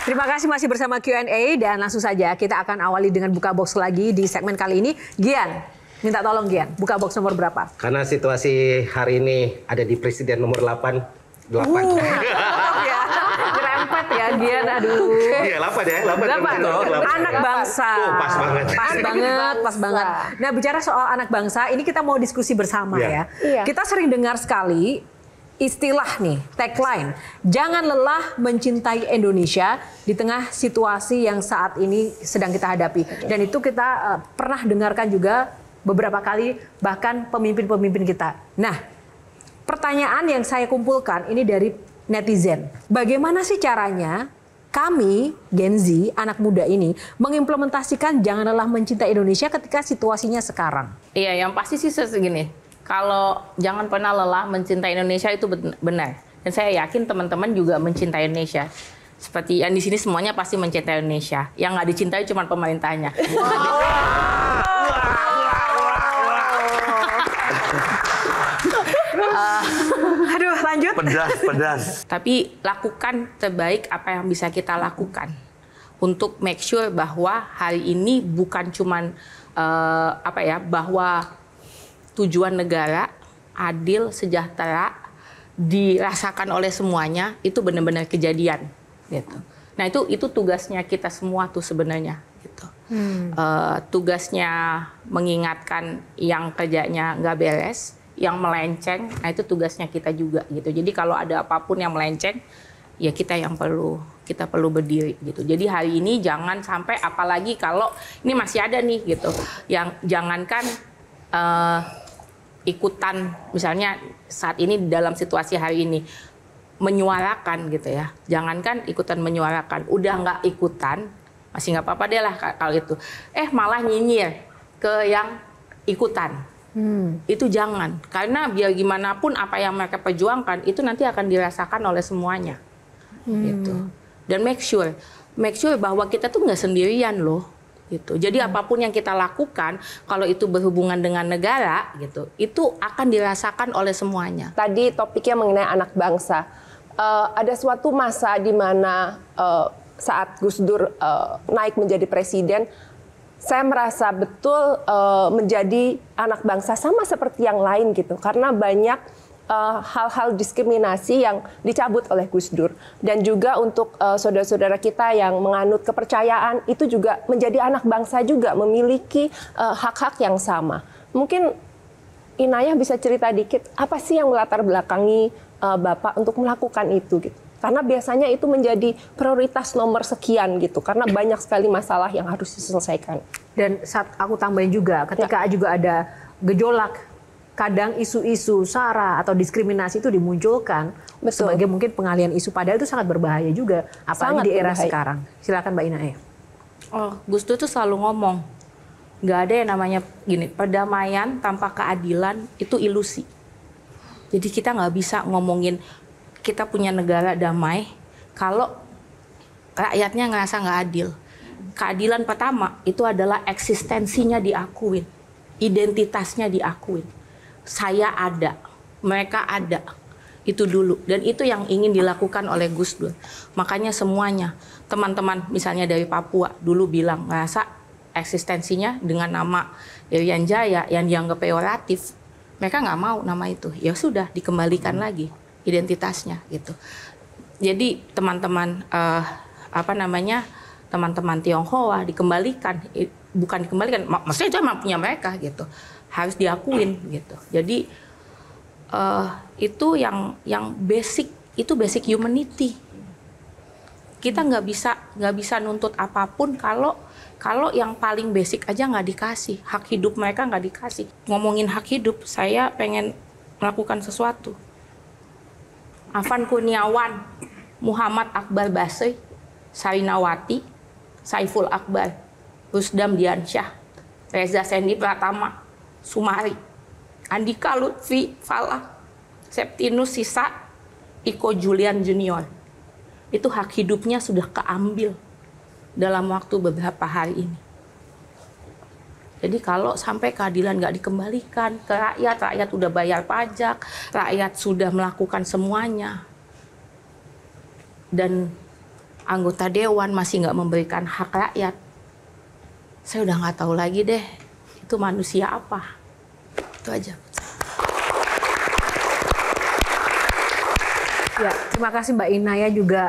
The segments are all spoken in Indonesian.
Terima kasih masih bersama Q&A dan langsung saja kita akan awali dengan buka box lagi di segmen kali ini. Gian, minta tolong Gian, buka box nomor berapa? Karena situasi hari ini ada di presiden nomor 8. Ya, nyerempet ya Gian, aduh. Iya, 8 ya, 8. Anak bangsa. Oh, pas banget. Pas banget. Nah, bicara soal anak bangsa, ini kita mau diskusi bersama ya. Iya. Kita sering dengar sekali istilah nih, tagline, jangan lelah mencintai Indonesia di tengah situasi yang saat ini sedang kita hadapi. Dan itu kita pernah dengarkan juga beberapa kali, bahkan pemimpin-pemimpin kita. Nah, pertanyaan yang saya kumpulkan ini dari netizen. Bagaimana sih caranya kami, Gen Z, anak muda ini, mengimplementasikan jangan lelah mencintai Indonesia ketika situasinya sekarang? Iya, yang pasti sih segini. Kalau jangan pernah lelah mencintai Indonesia itu benar. Dan saya yakin teman-teman juga mencintai Indonesia. Seperti yang di sini semuanya pasti mencintai Indonesia. Yang nggak dicintai cuma pemerintahnya. Aduh, lanjut. Pedas. Tapi lakukan terbaik apa yang bisa kita lakukan untuk make sure bahwa hari ini bukan cuman bahwa tujuan negara adil, sejahtera, dirasakan oleh semuanya, itu benar-benar kejadian gitu. Nah, itu tugasnya kita semua tuh sebenarnya gitu. Tugasnya mengingatkan yang kerjanya nggak beres, yang melenceng, nah itu tugasnya kita juga gitu. Jadi kalau ada apapun yang melenceng, ya kita perlu berdiri gitu. Jadi hari ini jangan sampai, apalagi kalau ini masih ada nih gitu, yang jangankan ikutan, misalnya saat ini dalam situasi hari ini menyuarakan gitu ya, jangankan ikutan menyuarakan, udah nggak ikutan masih nggak apa-apa deh lah kalau itu, malah nyinyir ke yang ikutan. Itu jangan, karena biar gimana pun apa yang mereka perjuangkan itu nanti akan dirasakan oleh semuanya gitu. Dan make sure bahwa kita tuh nggak sendirian loh gitu. Jadi apapun yang kita lakukan, kalau itu berhubungan dengan negara gitu, itu akan dirasakan oleh semuanya. Tadi topiknya mengenai anak bangsa. Ada suatu masa di mana saat Gus Dur naik menjadi presiden, saya merasa betul menjadi anak bangsa sama seperti yang lain gitu, karena banyak hal-hal diskriminasi yang dicabut oleh Gus Dur. Dan juga untuk saudara-saudara kita yang menganut kepercayaan, itu juga menjadi anak bangsa juga, memiliki hak-hak yang sama. Mungkin Inayah bisa cerita dikit, apa sih yang melatar belakangi Bapak untuk melakukan itu gitu? Karena biasanya itu menjadi prioritas nomor sekian gitu, karena banyak sekali masalah yang harus diselesaikan. Dan saat aku tambahin juga, ketika juga ada gejolak, kadang isu-isu SARA atau diskriminasi itu dimunculkan sebagai mungkin pengalihan isu, padahal itu sangat berbahaya juga, apalagi di era sekarang. Silakan Mbak Inayah. Gus Dur tuh selalu ngomong, nggak ada yang namanya gini, perdamaian tanpa keadilan itu ilusi. Jadi kita nggak bisa ngomongin kita punya negara damai kalau rakyatnya ngerasa nggak adil. Keadilan pertama itu adalah eksistensinya diakuin, identitasnya diakuin. Saya ada, mereka ada, itu dulu. Dan itu yang ingin dilakukan oleh Gus Dur. Makanya semuanya, teman-teman misalnya dari Papua dulu bilang ngerasa eksistensinya dengan nama Irian Jaya yang dianggap peyoratif, mereka nggak mau nama itu. Ya sudah, dikembalikan lagi identitasnya gitu. Jadi teman-teman teman-teman Tionghoa dikembalikan, bukan dikembalikan, maksudnya itu emang punya mereka gitu, harus diakuin gitu. Jadi itu yang basic, itu basic humanity. Kita nggak bisa nuntut apapun kalau yang paling basic aja nggak dikasih, hak hidup mereka nggak dikasih. Ngomongin hak hidup, saya pengen melakukan sesuatu. Afan Kurniawan, Muhammad Akbar Basri, Sarinawati, Saiful Akbar, Rusdam Diansyah, Reza Sendi Pratama, Sumari, Andika Lutfi Falah, Septinus Sisa, Iko Julian Junior. Itu hak hidupnya sudah keambil dalam waktu beberapa hari ini. Jadi kalau sampai keadilan nggak dikembalikan ke rakyat, rakyat udah bayar pajak, rakyat sudah melakukan semuanya. Dan anggota dewan masih nggak memberikan hak rakyat, saya udah nggak tahu lagi deh itu manusia apa. Itu aja. Ya, terima kasih Mbak Inaya juga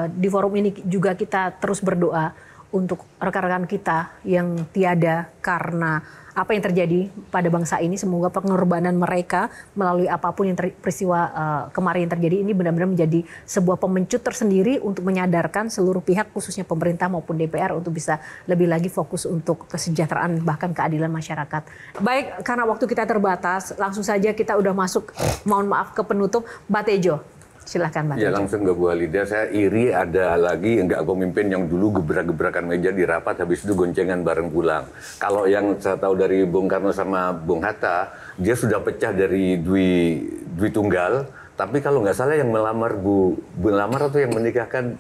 di forum ini juga kita terus berdoa untuk rekan-rekan kita yang tiada karena apa yang terjadi pada bangsa ini. Semoga pengorbanan mereka melalui apapun yang peristiwa kemarin yang terjadi ini benar-benar menjadi sebuah pemencut tersendiri untuk menyadarkan seluruh pihak khususnya pemerintah maupun DPR untuk bisa lebih lagi fokus untuk kesejahteraan bahkan keadilan masyarakat. Baik, karena waktu kita terbatas, langsung saja kita udah masuk, mohon maaf ke penutup, Mbak Tejo. Silahkan Mbak. Ya langsung ke Bu Halida, saya iri ada lagi enggak pemimpin yang dulu gebrak-gebrakan meja di rapat habis itu goncengan bareng pulang. Kalau yang saya tahu dari Bung Karno sama Bung Hatta, dia sudah pecah dari Dwi Tunggal, tapi kalau nggak salah yang melamar atau yang menikahkan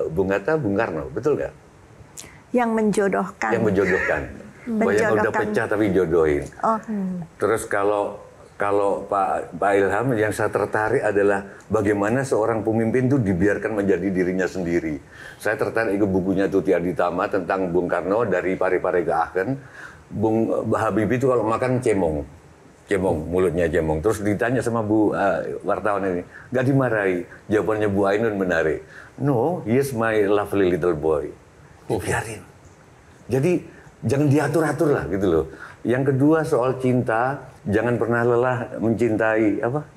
Bung Hatta, Bung Karno, betul nggak? Yang menjodohkan. Yang menjodohkan. Yang udah pecah tapi jodohin. Terus kalau Pak Ilham, yang saya tertarik adalah bagaimana seorang pemimpin itu dibiarkan menjadi dirinya sendiri. Saya tertarik ke bukunya Tuti Aditama tentang Bung Karno dari Pare-Pare ke Aachen. Bung Habibie itu kalau makan cemong, mulutnya cemong. Terus ditanya sama Bu wartawan ini, nggak dimarahi. Jawabannya Bu Ainun menarik. No, he is my lovely little boy. Biarin. Jadi jangan diatur-atur lah gitu loh. Yang kedua soal cinta, jangan pernah lelah mencintai apa?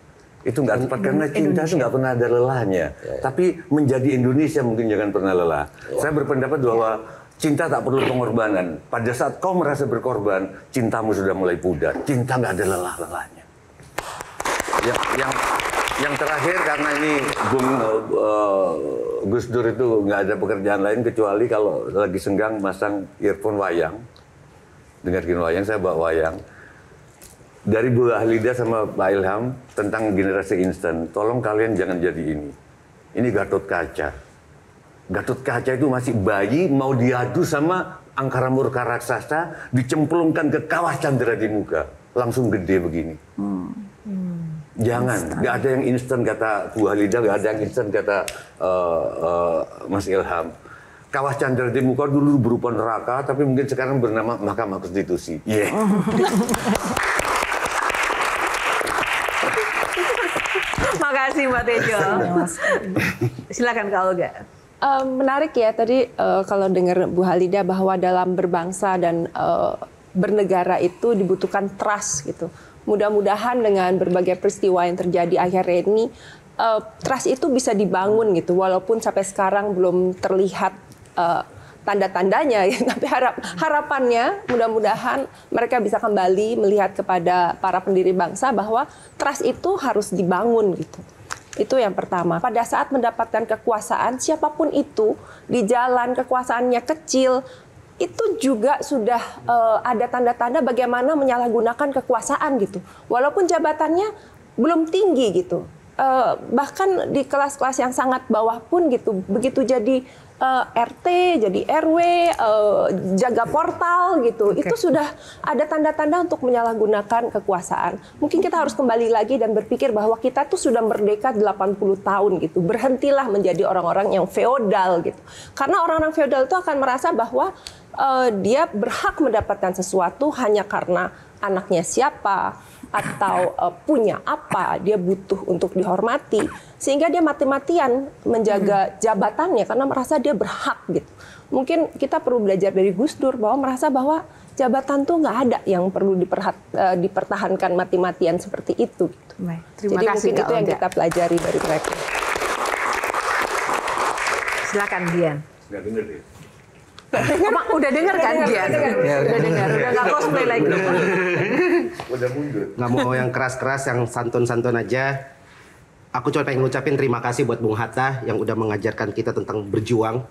Itu nggak tepat karena cinta itu nggak pernah ada lelahnya. Tapi menjadi Indonesia mungkin jangan pernah lelah. Saya berpendapat bahwa cinta tak perlu pengorbanan. Pada saat kau merasa berkorban, cintamu sudah mulai pudar. Cinta nggak ada lelah-lelahnya. Yang terakhir karena ini Bung Gus Dur itu nggak ada pekerjaan lain kecuali kalau lagi senggang masang earphone wayang. Dengarkin wayang, saya bawa wayang. Dari Bu Halida sama Pak Ilham tentang generasi instan, tolong kalian jangan jadi ini. Ini Gatot Kaca. Gatot Kaca itu masih bayi, mau diadu sama angkara murka raksasa, dicemplungkan ke kawah Candra di muka. Langsung gede begini. Jangan, nggak ada yang instan kata Bu Halida, nggak ada yang instan kata Mas Ilham. Kawah Candra di muka dulu berupa neraka, tapi mungkin sekarang bernama Mahkamah Konstitusi. Iya. Yeah. Makasih Mbak Tejo. Silakan Kak Olga. Menarik ya tadi kalau dengar Bu Halida bahwa dalam berbangsa dan bernegara itu dibutuhkan trust gitu. Mudah-mudahan dengan berbagai peristiwa yang terjadi akhir ini, trust itu bisa dibangun gitu. Walaupun sampai sekarang belum terlihat tanda-tandanya, ya. Tapi harapannya mudah-mudahan mereka bisa kembali melihat kepada para pendiri bangsa bahwa trust itu harus dibangun gitu. Itu yang pertama. Pada saat mendapatkan kekuasaan, siapapun itu di jalan kekuasaannya kecil, itu juga sudah ada tanda-tanda bagaimana menyalahgunakan kekuasaan gitu. Walaupun jabatannya belum tinggi gitu. Bahkan di kelas-kelas yang sangat bawah pun gitu, begitu jadi RT, jadi RW, jaga portal gitu, itu sudah ada tanda-tanda untuk menyalahgunakan kekuasaan. Mungkin kita harus kembali lagi dan berpikir bahwa kita tuh sudah merdeka 80 tahun gitu. Berhentilah menjadi orang-orang yang feodal gitu. Karena orang-orang feodal itu akan merasa bahwa dia berhak mendapatkan sesuatu hanya karena anaknya siapa, atau punya apa, dia butuh untuk dihormati, sehingga dia mati-matian menjaga jabatannya karena merasa dia berhak gitu. Mungkin kita perlu belajar dari Gus Dur bahwa merasa bahwa jabatan tuh nggak ada yang perlu dipertahankan mati-matian seperti itu. Gitu. Baik, terima Jadi kasih mungkin itu yang kita pelajari dari mereka. Silakan Dian. Nggak denger deh. Udah dengar kan Dian? Udah dengar, udah nggak cosplay lagi. Udah mundur. Nggak mau yang keras-keras, yang santun-santun aja. Aku cuma pengen ngucapin terima kasih buat Bung Hatta yang udah mengajarkan kita tentang berjuang.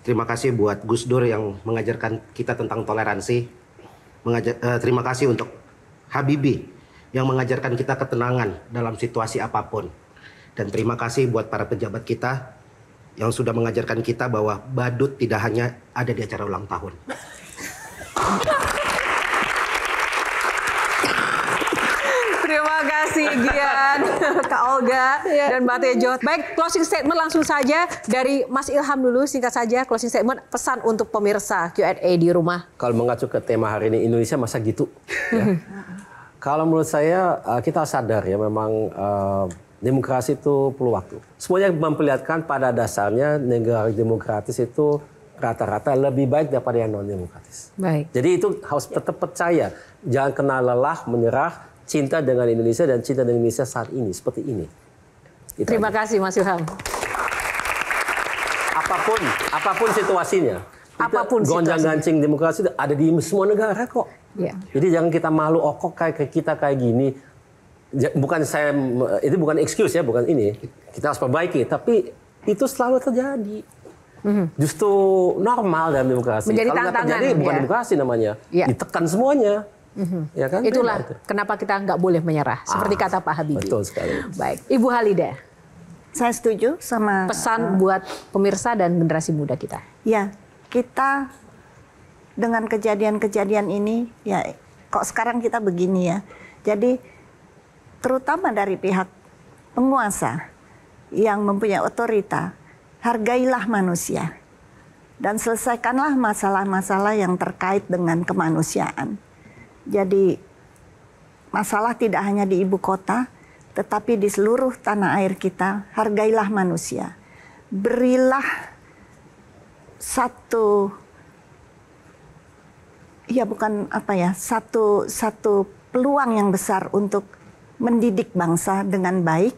Terima kasih buat Gus Dur yang mengajarkan kita tentang toleransi. Terima kasih untuk Habibie yang mengajarkan kita ketenangan dalam situasi apapun. Dan terima kasih buat para pejabat kita yang sudah mengajarkan kita bahwa badut tidak hanya ada di acara ulang tahun. Terima Terima kasih Gian, Kak Olga, dan Mbak Tejo. Baik, closing statement langsung saja dari Mas Ilham dulu, singkat saja closing statement, pesan untuk pemirsa Q&A di rumah. Kalau mengacu ke tema hari ini, Indonesia masa gitu. Ya. Kalau menurut saya, kita sadar ya memang demokrasi itu perlu waktu. Semuanya memperlihatkan pada dasarnya negara demokratis itu rata-rata lebih baik daripada yang non-demokratis. Baik. Jadi itu harus tetap percaya. Jangan kena lelah, menyerah, cinta dengan Indonesia dan cinta dengan Indonesia saat ini. Seperti ini. Itu Terima aja. kasih Mas Ilham. Apapun situasinya. Apapun gonjang-gancing demokrasi itu ada di semua negara kok. Ya. Jadi jangan kita malu kayak kita kayak gini. Itu bukan excuse ya, bukan ini. Kita harus perbaiki, tapi itu selalu terjadi. Justru normal dalam demokrasi. Menjadi kalau nggak tantangan, terjadi bukan ya. demokrasi namanya. Ya. Ditekan semuanya. Ya kan? Itulah Beda itu. kenapa kita nggak boleh menyerah. Seperti kata Pak Habibie. Betul sekali. Baik, Ibu Halida, Saya setuju sama pesan buat pemirsa dan generasi muda kita. ya, kita dengan kejadian-kejadian ini ya kok sekarang kita begini ya. Jadi terutama dari pihak penguasa yang mempunyai otorita, hargailah manusia dan selesaikanlah masalah-masalah yang terkait dengan kemanusiaan. Jadi masalah tidak hanya di ibu kota, tetapi di seluruh tanah air kita, hargailah manusia. Berilah satu peluang yang besar untuk mendidik bangsa dengan baik,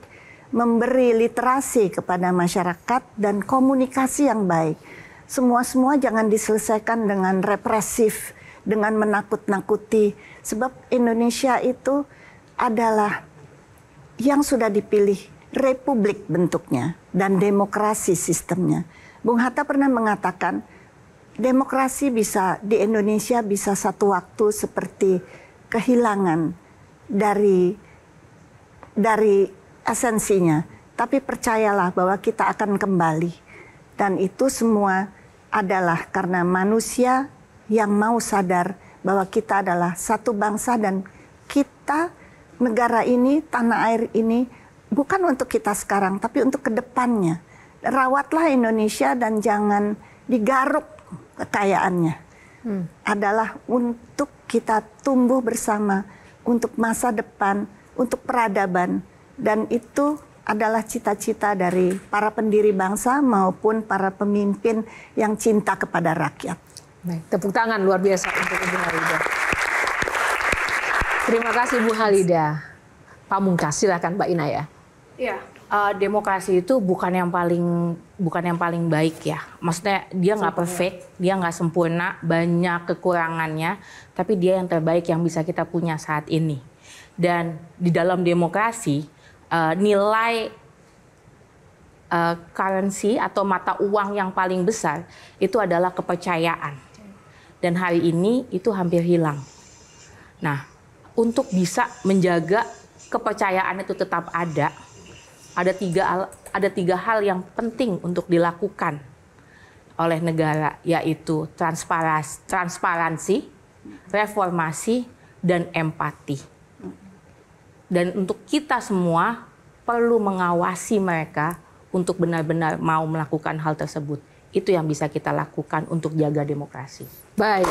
memberi literasi kepada masyarakat dan komunikasi yang baik. Semua jangan diselesaikan dengan represif, dengan menakut-nakuti. Sebab Indonesia itu adalah yang sudah dipilih republik bentuknya dan demokrasi sistemnya. Bung Hatta pernah mengatakan, demokrasi bisa di Indonesia bisa satu waktu seperti kehilangan dari esensinya. Tapi percayalah bahwa kita akan kembali. Dan itu semua adalah karena manusia yang mau sadar bahwa kita adalah satu bangsa dan kita, negara ini, tanah air ini, bukan untuk kita sekarang, tapi untuk kedepannya. Rawatlah Indonesia dan jangan digaruk kekayaannya. Adalah untuk kita tumbuh bersama, untuk masa depan, untuk peradaban. Dan itu adalah cita-cita dari para pendiri bangsa maupun para pemimpin yang cinta kepada rakyat. Baik, tepuk tangan luar biasa untuk Ibu Halida. Terima kasih Bu Halida. Pamungkas, silakan Mbak Inaya. Iya, demokrasi itu bukan yang paling baik ya. Maksudnya dia nggak perfect, dia nggak sempurna, banyak kekurangannya, tapi dia yang terbaik yang bisa kita punya saat ini. Dan di dalam demokrasi nilai currency atau mata uang yang paling besar itu adalah kepercayaan. Dan hari ini itu hampir hilang. Nah, untuk bisa menjaga kepercayaan itu tetap ada tiga hal yang penting untuk dilakukan oleh negara, yaitu transparansi, reformasi, dan empati. Dan untuk kita semua perlu mengawasi mereka untuk benar-benar mau melakukan hal tersebut. Itu yang bisa kita lakukan untuk jaga demokrasi. Baik.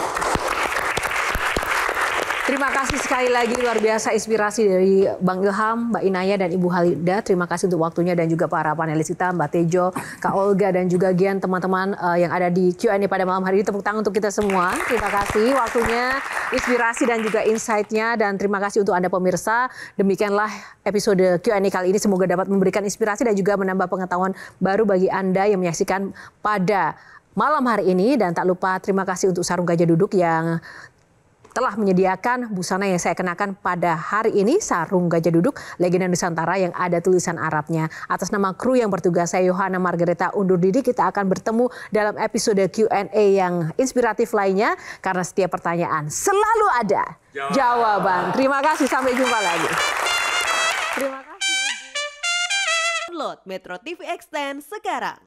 Terima kasih sekali lagi, luar biasa inspirasi dari Bang Ilham, Mbak Inaya, dan Ibu Halida. Terima kasih untuk waktunya dan juga para panelis kita, Mbak Tejo, Kak Olga, dan juga Gian, teman-teman yang ada di Q&A pada malam hari ini. Tepuk tangan untuk kita semua. Terima kasih waktunya, inspirasi dan juga insight-nya. Dan terima kasih untuk Anda pemirsa. Demikianlah episode Q&A kali ini. Semoga dapat memberikan inspirasi dan juga menambah pengetahuan baru bagi Anda yang menyaksikan pada malam hari ini. Dan tak lupa terima kasih untuk Sarung Gajah Duduk yang telah menyediakan busana yang saya kenakan pada hari ini, Sarung Gajah Duduk Legenda Nusantara yang ada tulisan Arabnya. Atas nama kru yang bertugas, saya Yohana Margareta undur diri. Kita akan bertemu dalam episode Q&A yang inspiratif lainnya, karena setiap pertanyaan selalu ada jawaban. Terima kasih, sampai jumpa lagi. Terima kasih. Download Metro TV Extend sekarang.